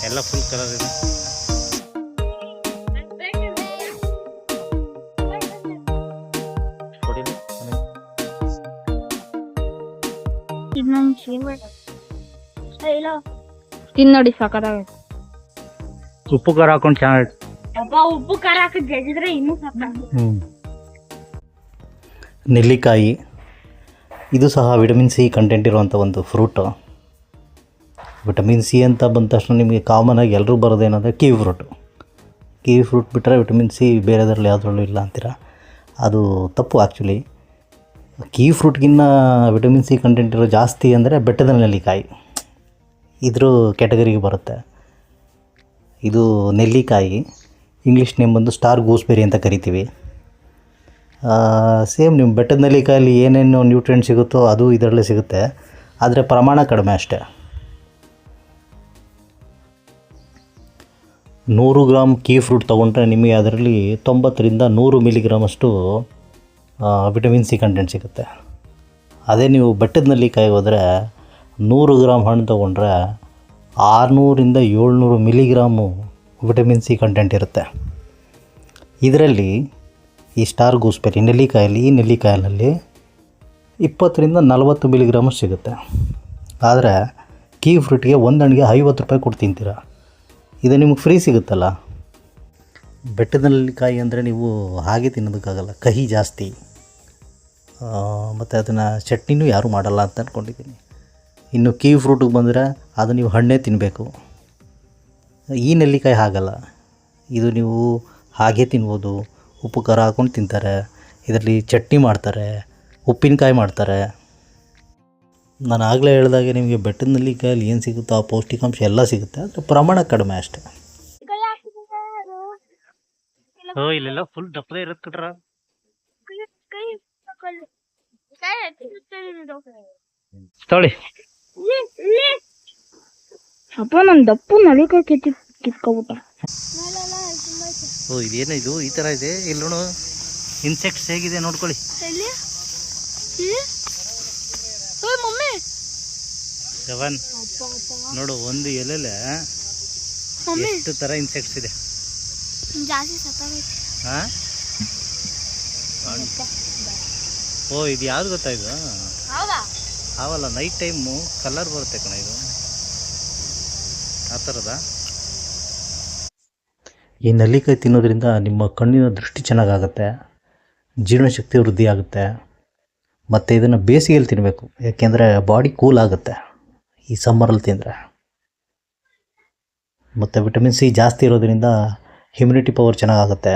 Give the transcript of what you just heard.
ಎಲ್ಲ full colour ಇದೆ. ತಿನ್ನೋಡಿ ಸಾಕಾಗತ್ತೆ. ಉಪ್ಪು ಖಾರ ಹಾಕೊಂಡು ಚೆನ್ನಾಗಿ ಉಪ್ಪು ಖಾರ ಹಾಕಿ ಜಜ್ಜಿದ್ರೆ ಇನ್ನೂ ಸಾಕಾಗುತ್ತೆ. ನೆಲ್ಲಿಕಾಯಿ ಇದು ಸಹ ವಿಟಮಿನ್ ಸಿ ಕಂಟೆಂಟ್ ಇರುವಂಥ ಒಂದು ಫ್ರೂಟು. ವಿಟಮಿನ್ ಸಿ ಅಂತ ಬಂದ ತಕ್ಷಣ ನಿಮಗೆ ಕಾಮನಾಗಿ ಎಲ್ಲರೂ ಬರೋದೇನಂದರೆ ಕಿವಿ ಫ್ರೂಟ್ ಬಿಟ್ಟರೆ ವಿಟಮಿನ್ ಸಿ ಬೇರೆದರಲ್ಲಿ ಯಾವುದ್ರಲ್ಲೂ ಇಲ್ಲ ಅಂತೀರ. ಅದು ತಪ್ಪು. ಆ್ಯಕ್ಚುಲಿ ಕಿವಿ ಫ್ರೂಟ್ಗಿನ್ನ ವಿಟಮಿನ್ ಸಿ ಕಂಟೆಂಟ್ ಇರೋ ಜಾಸ್ತಿ ಅಂದರೆ ಬೆಟ್ಟದ ನೆಲ್ಲಿಕಾಯಿ, ಇದ್ರ ಕ್ಯಾಟಗರಿಗೆ ಬರುತ್ತೆ. ಇದು ನೆಲ್ಲಿಕಾಯಿ, ಇಂಗ್ಲೀಷ್ ನೇಮ್ ಬಂದು ಸ್ಟಾರ್ ಗೂಸ್ಬೆರಿ ಅಂತ ಕರಿತೀವಿ. ಸೇಮ್ ನಿಮ್ಮ ಬೆಟ್ಟದ ನೆಲ್ಲಿಕಾಯಲ್ಲಿ ಏನೇನು ನ್ಯೂಟ್ರಿಯೆಂಟ್ ಸಿಗುತ್ತೋ ಅದು ಇದರಲ್ಲೇ ಸಿಗುತ್ತೆ, ಆದರೆ ಪ್ರಮಾಣ ಕಡಿಮೆ ಅಷ್ಟೇ. 100 ಗ್ರಾಮ್ ಕಿವಿ ಫ್ರೂಟ್ ತೊಗೊಂಡ್ರೆ ನಿಮಗೆ ಅದರಲ್ಲಿ 90 ರಿಂದ 100 ಮಿಲಿಗ್ರಾಮಷ್ಟು ವಿಟಮಿನ್ ಸಿ ಕಂಟೆಂಟ್ ಸಿಗುತ್ತೆ. ಅದೇ ನೀವು ಬೆಟ್ಟದ ನೆಲ್ಲಿಕಾಯಿಗೆ ಹೋದರೆ 100 ಗ್ರಾಮ್ ಹಣ್ಣು ತೊಗೊಂಡ್ರೆ 600 ರಿಂದ 700 ಮಿಲಿಗ್ರಾಮು ವಿಟಮಿನ್ ಸಿ ಕಂಟೆಂಟ್ ಇರುತ್ತೆ. ಇದರಲ್ಲಿ ಈ ಸ್ಟಾರ್ ಗೂಸ್ಬೆರಿ ನೆಲ್ಲಿಕಾಯಲ್ಲಿ 20 ರಿಂದ 40 ಮಿಲಿಗ್ರಾಮಷ್ಟು ಸಿಗುತ್ತೆ. ಆದರೆ ಕಿವಿ ಫ್ರೂಟ್ಗೆ ಒಂದು ಹಣ್ಣಿಗೆ 50 ರೂಪಾಯಿ ಕೊಟ್ಟು ತಿಂತೀರ. ಇದು ನಿಮಗೆ ಫ್ರೀ ಸಿಗುತ್ತಲ್ಲ. ಬೆಟ್ಟದ ನೆಲ್ಲಿಕಾಯಿ ಅಂದರೆ ನೀವು ಹಾಗೆ ತಿನ್ನೋದಕ್ಕಾಗಲ್ಲ, ಕಹಿ ಜಾಸ್ತಿ, ಮತ್ತು ಅದನ್ನು ಚಟ್ನಿನೂ ಯಾರೂ ಮಾಡಲ್ಲ ಅಂತ ಅಂದ್ಕೊಂಡಿದ್ದೀನಿ. ಇನ್ನು ಕಿವಿ ಫ್ರೂಟಿಗೆ ಬಂದರೆ ಅದು ನೀವು ಹಣ್ಣೇ ತಿನ್ನಬೇಕು. ಈ ನೆಲ್ಲಿಕಾಯಿ ಹಾಗಲ್ಲ, ಇದು ನೀವು ಹಾಗೆ ತಿನ್ಬೋದು. ಉಪ್ಪು ಖಾರ ಹಾಕ್ಕೊಂಡು ತಿಂತಾರೆ, ಇದರಲ್ಲಿ ಚಟ್ನಿ ಮಾಡ್ತಾರೆ, ಉಪ್ಪಿನಕಾಯಿ ಮಾಡ್ತಾರೆ. ನಾನು ಆಗಲೇ ಹೇಳಿದಾಗೆ ನಿಮಗೆ ಬೆಟ್ಟದ ನೆಲ್ಲಿಕಾಯಲ್ಲಿ ಏನು ಸಿಗುತ್ತೋ ಆ ಪೌಷ್ಟಿಕಾಂಶ ಎಲ್ಲ ಸಿಗುತ್ತೆ, ಆದರೆ ಪ್ರಮಾಣ ಕಡಿಮೆ ಅಷ್ಟೇ. ಇಲ್ಲೆಲ್ಲ ಫುಲ್ ದಪ್ಪದೇ ಇರುತ್ತೆ ಕಟ್ರ. ತೊಳಿ ಅಪ್ಪ ನನ್ನ ದಪ್ಪು ನಲಿಕಾಯಿ ಕಿತ್ಕೊಬಿಟ್ಟ. ಇದೇನು ಇದು ಈ ಥರ ಇದೆ. ಇಲ್ಲೂ ಇನ್ಸೆಕ್ಟ್ಸ್ ಹೇಗಿದೆ ನೋಡ್ಕೊಳ್ಳಿ. ಜವನ್ ನೋಡು, ಒಂದು ಎಲೆಲೆ ಎಷ್ಟು ಥರ ಇನ್ಸೆಕ್ಟ್ಸ್ ಇದೆ. ಹಾಂ, ಇದು ಯಾವ್ದು ಗೊತ್ತಾ? ಇದು ಅವಲ್ಲ, ನೈಟ್ ಟೈಮು ಕಲರ್ ಬರುತ್ತೆ ಕಣ, ಇದು ಆ ಥರದ. ಈ ನೆಲ್ಲಿಕಾಯಿ ತಿನ್ನೋದ್ರಿಂದ ನಿಮ್ಮ ಕಣ್ಣಿನ ದೃಷ್ಟಿ ಚೆನ್ನಾಗಾಗುತ್ತೆ, ಜೀರ್ಣಶಕ್ತಿ ವೃದ್ಧಿ ಆಗುತ್ತೆ. ಮತ್ತು ಇದನ್ನು ಬೇಸಿಗೆಯಲ್ಲಿ ತಿನ್ನಬೇಕು, ಯಾಕೆಂದರೆ ಬಾಡಿ ಕೂಲ್ ಆಗುತ್ತೆ ಈ ಸಮ್ಮರಲ್ಲಿ ತಿಂದರೆ. ಮತ್ತು ವಿಟಮಿನ್ ಸಿ ಜಾಸ್ತಿ ಇರೋದ್ರಿಂದ ಇಮ್ಯುನಿಟಿ ಪವರ್ ಚೆನ್ನಾಗಾಗುತ್ತೆ.